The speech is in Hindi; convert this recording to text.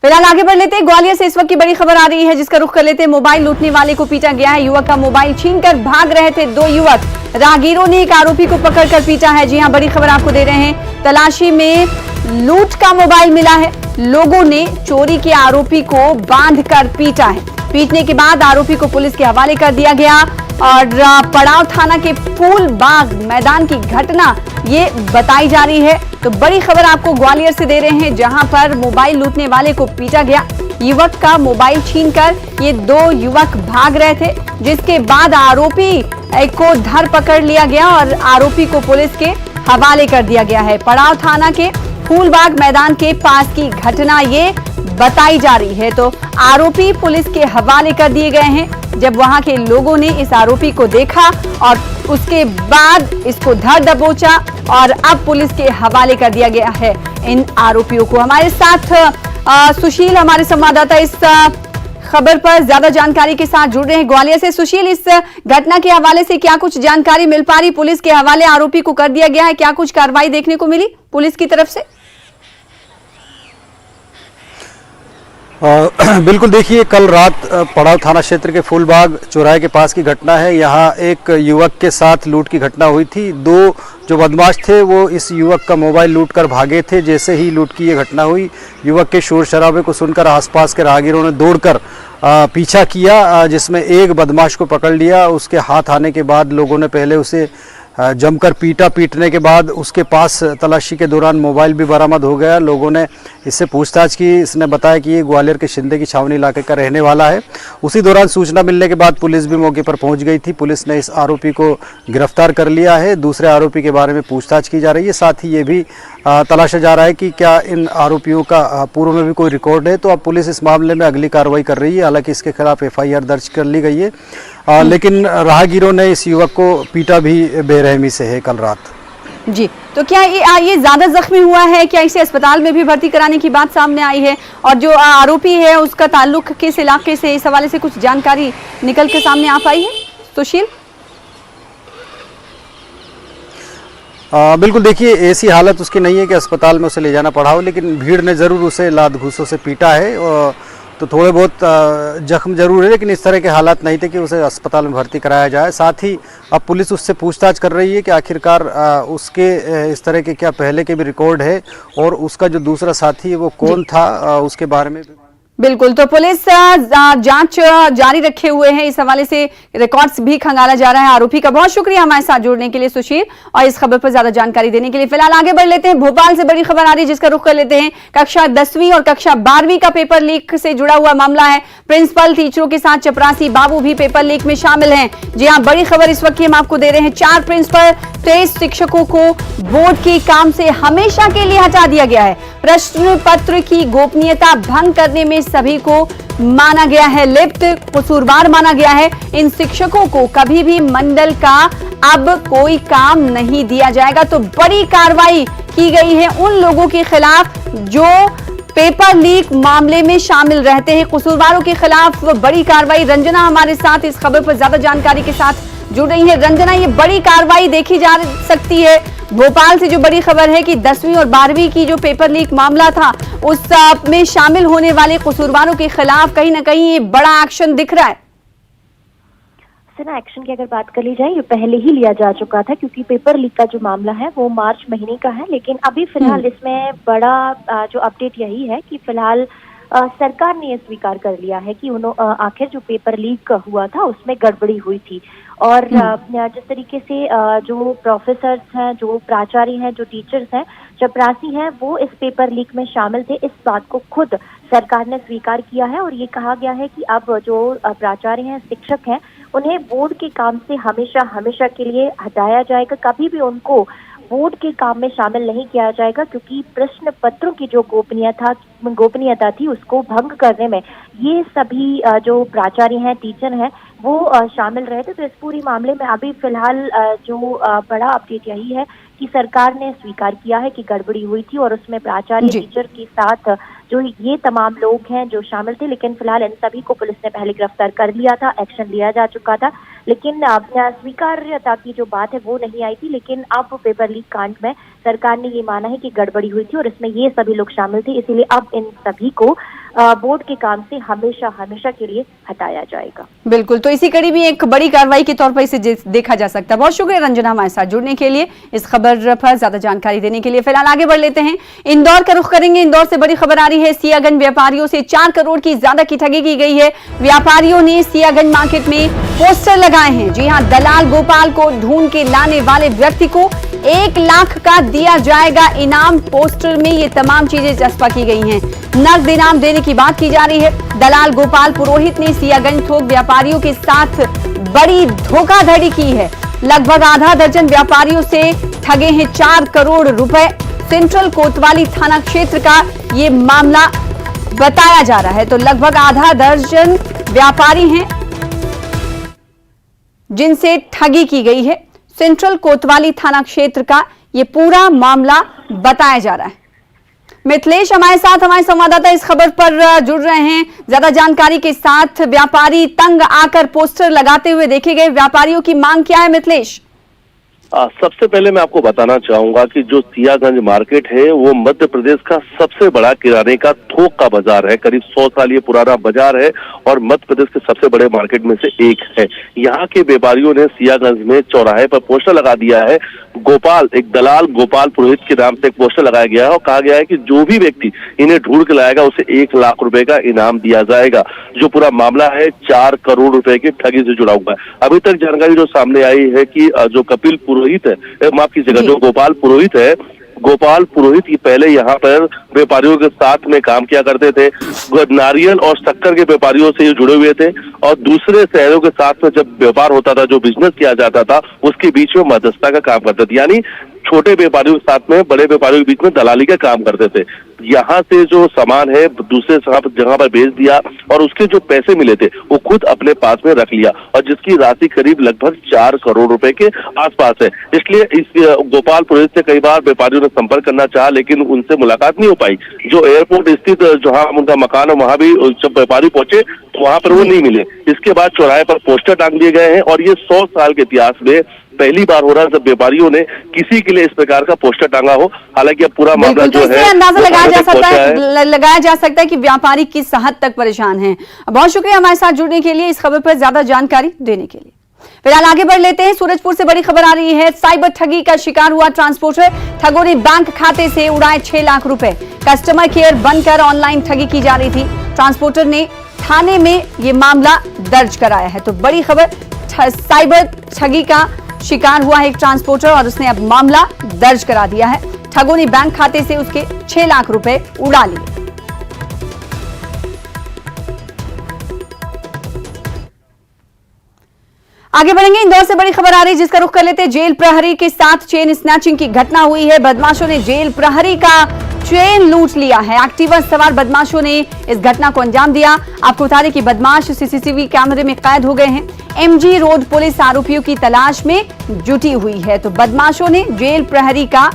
फिलहाल आगे बढ़ लेते हैं। ग्वालियर से इस वक्त की बड़ी खबर आ रही है जिसका रुख कर लेते हैं। मोबाइल लूटने वाले को पीटा गया है। युवक का मोबाइल छीनकर भाग रहे थे दो युवक। राहगीरों ने एक आरोपी को पकड़कर पीटा है। जी हां, बड़ी खबर आपको दे रहे हैं। तलाशी में लूट का मोबाइल मिला है। लोगों ने चोरी के आरोपी को बांधकर पीटा है। पीटने के बाद आरोपी को पुलिस के हवाले कर दिया गया। और पड़ाव थाना के फूल बाग मैदान की घटना ये बताई जा रही है। तो बड़ी खबर आपको ग्वालियर से दे रहे हैं जहां पर मोबाइल लूटने वाले को पीटा गया। युवक का मोबाइल छीनकर ये दो युवक भाग रहे थे, जिसके बाद आरोपी को धर पकड़ लिया गया और आरोपी को पुलिस के हवाले कर दिया गया है। पड़ाव थाना के फूलबाग मैदान के पास की घटना ये बताई जा रही है। तो आरोपी पुलिस के हवाले कर दिए गए हैं। जब वहां के लोगों ने इस आरोपी को देखा और उसके बाद इसको धर दबोचा और अब पुलिस के हवाले कर दिया गया है इन आरोपियों को। हमारे साथ सुशील हमारे संवाददाता इस खबर पर ज्यादा जानकारी के साथ जुड़ रहे हैं ग्वालियर से। सुशील, इस घटना के हवाले से क्या कुछ जानकारी मिल पा रही? पुलिस के हवाले आरोपी को कर दिया गया है, क्या कुछ कार्रवाई देखने को मिली पुलिस की तरफ से? बिल्कुल, देखिए कल रात पड़ाव थाना क्षेत्र के फूलबाग चौराहे के पास की घटना है। यहाँ एक युवक के साथ लूट की घटना हुई थी। दो जो बदमाश थे वो इस युवक का मोबाइल लूटकर भागे थे। जैसे ही लूट की ये घटना हुई, युवक के शोर शराबे को सुनकर आसपास के राहगीरों ने दौड़कर पीछा किया, जिसमें एक बदमाश को पकड़ लिया। उसके हाथ आने के बाद लोगों ने पहले उसे जमकर पीटा। पीटने के बाद उसके पास तलाशी के दौरान मोबाइल भी बरामद हो गया। लोगों ने इससे पूछताछ की। इसने बताया कि ये ग्वालियर के शिंदे की छावनी इलाके का रहने वाला है। उसी दौरान सूचना मिलने के बाद पुलिस भी मौके पर पहुंच गई थी। पुलिस ने इस आरोपी को गिरफ्तार कर लिया है। दूसरे आरोपी के बारे में पूछताछ की जा रही है। साथ ही ये भी तलाशा जा रहा है कि क्या इन आरोपियों का पूर्व में भी कोई रिकॉर्ड है। तो अब पुलिस इस मामले में अगली कार्रवाई कर रही है। हालांकि इसके खिलाफ FIR दर्ज कर ली गई है, लेकिन राहगीरों ने इस युवक को पीटा भी बेरहमी से है कल रात। जी, तो क्या ये ज्यादा जख्मी हुआ है? क्या इसे अस्पताल में भी भर्ती कराने की बात सामने आई है? और जो आरोपी है उसका ताल्लुक किस इलाके से, इस हवाले से कुछ जानकारी निकल के सामने आ पाई है सुशील? बिल्कुल, देखिए ऐसी हालत उसकी नहीं है कि अस्पताल में उसे ले जाना पड़ा हो, लेकिन भीड़ ने ज़रूर उसे लात घूसों से पीटा है। तो थोड़े बहुत जख्म जरूर है, लेकिन इस तरह के हालात नहीं थे कि उसे अस्पताल में भर्ती कराया जाए। साथ ही अब पुलिस उससे पूछताछ कर रही है कि आखिरकार उसके इस तरह के क्या पहले के भी रिकॉर्ड है और उसका जो दूसरा साथी है वो कौन था, उसके बारे में। बिल्कुल, तो पुलिस जांच जारी रखे हुए हैं। इस हवाले से रिकॉर्ड्स भी खंगाला जा रहा है आरोपी का। बहुत शुक्रिया हमारे साथ जुड़ने के लिए सुशील, और इस खबर पर ज्यादा जानकारी देने के लिए। फिलहाल आगे बढ़ लेते हैं। भोपाल से बड़ी खबर आ रही है जिसका रुख कर लेते हैं। कक्षा 10वीं और कक्षा 12वीं का पेपर लीक से जुड़ा हुआ मामला है। प्रिंसिपल टीचरों के साथ चपरासी बाबू भी पेपर लीक में शामिल हैं। जी हाँ, बड़ी खबर इस वक्त की हम आपको दे रहे हैं। 4 प्रिंसिपल 23 शिक्षकों को बोर्ड के काम से हमेशा के लिए हटा दिया गया है। प्रश्न पत्र की गोपनीयता भंग करने में सभी को माना गया है लिप्त, कसूरवार माना गया है। इन शिक्षकों को कभी भी मंडल का अब कोई काम नहीं दिया जाएगा। तो बड़ी कार्रवाई की गई है उन लोगों के खिलाफ जो पेपर लीक मामले में शामिल रहते हैं। कसूरवारों के खिलाफ बड़ी कार्रवाई। रंजना हमारे साथ इस खबर पर ज्यादा जानकारी के साथ जुड़ रही है। रंजना, ये बड़ी कार्रवाई देखी जा सकती है भोपाल से जो बड़ी खबर है कि 10वीं और 12वीं की जो पेपर लीक मामला था उस में शामिल होने वाले कसूरवारों के खिलाफ कहीं ना कहीं ये बड़ा एक्शन दिख रहा है। सेना, एक्शन की अगर बात कर ली जाए, ये पहले ही लिया जा चुका था क्योंकि पेपर लीक का जो मामला है वो मार्च महीने का है। लेकिन अभी फिलहाल इसमें बड़ा जो अपडेट यही है कि फिलहाल सरकार ने यह स्वीकार कर लिया है कि आखिर जो पेपर लीक हुआ था उसमें गड़बड़ी हुई थी। और जिस तरीके से जो प्रोफेसर्स हैं, जो प्राचार्य हैं, जो टीचर्स हैं, चपरासी हैं, वो इस पेपर लीक में शामिल थे, इस बात को खुद सरकार ने स्वीकार किया है। और ये कहा गया है कि अब जो प्राचार्य हैं, शिक्षक हैं, उन्हें बोर्ड के काम से हमेशा के लिए हटाया जाएगा। कभी भी उनको बोर्ड के काम में शामिल नहीं किया जाएगा क्योंकि प्रश्न पत्रों की जो गोपनीयता थी उसको भंग करने में ये सभी जो प्राचार्य हैं, टीचर हैं, वो शामिल रहे थे। तो इस पूरी मामले में अभी फिलहाल जो बड़ा अपडेट यही है कि सरकार ने स्वीकार किया है कि गड़बड़ी हुई थी और उसमें प्राचार्य, टीचर के साथ जो ये तमाम लोग हैं जो शामिल थे। लेकिन फिलहाल इन सभी को पुलिस ने पहले गिरफ्तार कर लिया था, एक्शन लिया जा चुका था। लेकिन स्वीकार्यता की जो बात है वो नहीं आई थी। लेकिन अब पेपर लीक कांड में सरकार ने ये माना है कि गड़बड़ी हुई थी और इसमें ये सभी लोग शामिल थे, इसीलिए अब इन सभी को बोर्ड के काम से हमेशा हमेशा के लिए हटाया जाएगा। बिल्कुल, तो इसी कड़ी में एक बड़ी कार्रवाई के तौर पर इसे देखा जा सकता है। बहुत शुक्रिया रंजना हमारे साथ जुड़ने के लिए, इस खबर पर ज्यादा जानकारी देने के लिए। फिलहाल आगे बढ़ लेते हैं, इंदौर का रुख करेंगे। इंदौर से बड़ी खबर आ रही है, सियागंज व्यापारियों से 4 करोड़ की ज्यादा की ठगी की गई है। व्यापारियों ने सियागंज मार्केट में पोस्टर लगाए हैं। जी हां, दलाल गोपाल को ढूंढ के लाने वाले व्यक्ति को 1 लाख का दिया जाएगा इनाम। पोस्टर में ये तमाम चीजें चस्पा की गई हैं। नकद इनाम देने की बात की जा रही है। दलाल गोपाल पुरोहित ने सियागंज थोक व्यापारियों के साथ बड़ी धोखाधड़ी की है। लगभग आधा दर्जन व्यापारियों से ठगे हैं 4 करोड़ रुपए। सेंट्रल कोतवाली थाना क्षेत्र का ये मामला बताया जा रहा है। तो लगभग आधा दर्जन व्यापारी हैं जिनसे ठगी की गई है। सेंट्रल कोतवाली थाना क्षेत्र का ये पूरा मामला बताया जा रहा है। मिथिलेश हमारे साथ, हमारे संवाददाता इस खबर पर जुड़ रहे हैं ज्यादा जानकारी के साथ। व्यापारी तंग आकर पोस्टर लगाते हुए देखे गए, व्यापारियों की मांग क्या है मिथिलेश? सबसे पहले मैं आपको बताना चाहूंगा कि जो सियागंज मार्केट है वो मध्य प्रदेश का सबसे बड़ा किराने का थोक का बाजार है। करीब 100 साल ये पुराना बाजार है और मध्य प्रदेश के सबसे बड़े मार्केट में से एक है। यहाँ के व्यापारियों ने सियागंज में चौराहे पर पोस्टर लगा दिया है। गोपाल, एक दलाल गोपाल पुरोहित के नाम से एक पोस्टर लगाया गया है और कहा गया है कि जो भी व्यक्ति इन्हें ढूंढ के लाएगा उसे 1 लाख रुपए का इनाम दिया जाएगा। जो पूरा मामला है 4 करोड़ रुपए की ठगी से जुड़ा हुआ है। अभी तक जानकारी जो सामने आई है कि जो कपिल पुरोहित है, माफ कीजिएगा, जो गोपाल पुरोहित है, गोपाल पुरोहित ही पहले यहाँ पर व्यापारियों के साथ में काम किया करते थे। नारियल और शक्कर के व्यापारियों से ये जुड़े हुए थे और दूसरे शहरों के साथ में जब व्यापार होता था, जो बिजनेस किया जाता था, उसके बीच में मध्यस्थता का काम करते थे। यानी छोटे व्यापारियों के साथ में बड़े व्यापारियों के बीच में दलाली का काम करते थे। यहाँ से जो सामान है दूसरे जगह पर बेच दिया और उसके जो पैसे मिले थे वो खुद अपने पास में रख लिया और जिसकी राशि करीब लगभग 4 करोड़ रुपए के आसपास है। इसलिए इस गोपाल पुरोहित से कई बार व्यापारियों ने संपर्क करना चाहा लेकिन उनसे मुलाकात नहीं हो पाई। जो एयरपोर्ट स्थित जहाँ उनका मकान है वहां भी जब व्यापारी पहुंचे तो वहां पर वो नहीं मिले। इसके बाद चौराहे पर पोस्टर टांग दिए गए हैं और ये 100 साल के इतिहास में पहली बार हो रहा है जब व्यापारियों ने किसी के लिए इस प्रकार का पोस्टर टांगा हो। हालांकि अब पूरा मामला जो है अंदाजा लगाया जा सकता है कि व्यापारी किस हद तक परेशान हैं। बहुत शुक्रिया हमारे साथ जुड़ने के लिए, इस खबर पर ज्यादा जानकारी देने के लिए। फिलहाल आगे बढ़ लेते हैं, सूरजपुर से बड़ी खबर आ रही है। साइबर ठगी का शिकार हुआ ट्रांसपोर्टर। ठगों ने बैंक खाते से उड़ाए 6 लाख रुपए। कस्टमर केयर बनकर ऑनलाइन ठगी की जा रही थी। ट्रांसपोर्टर ने थाने में ये मामला दर्ज कराया है। तो बड़ी खबर, साइबर ठगी का शिकार हुआ है एक ट्रांसपोर्टर और उसने अब मामला दर्ज करा दिया है। ठगों ने बैंक खाते से उसके 6 लाख रुपए उड़ा लिए। आगे बढ़ेंगे, इंदौर से बड़ी खबर आ रही है जिसका रुख कर लेते हैं। जेल प्रहरी के साथ चेन स्नैचिंग की घटना हुई है। बदमाशों ने जेल प्रहरी का चेन लूट लिया है। एक्टिवा सवार बदमाशों ने इस घटना को अंजाम दिया। आपको बता दें कि बदमाश सीसीटीवी कैमरे में कैद हो गए हैं। एमजी रोड पुलिस आरोपियों की तलाश में जुटी हुई है। तो बदमाशों ने जेल प्रहरी का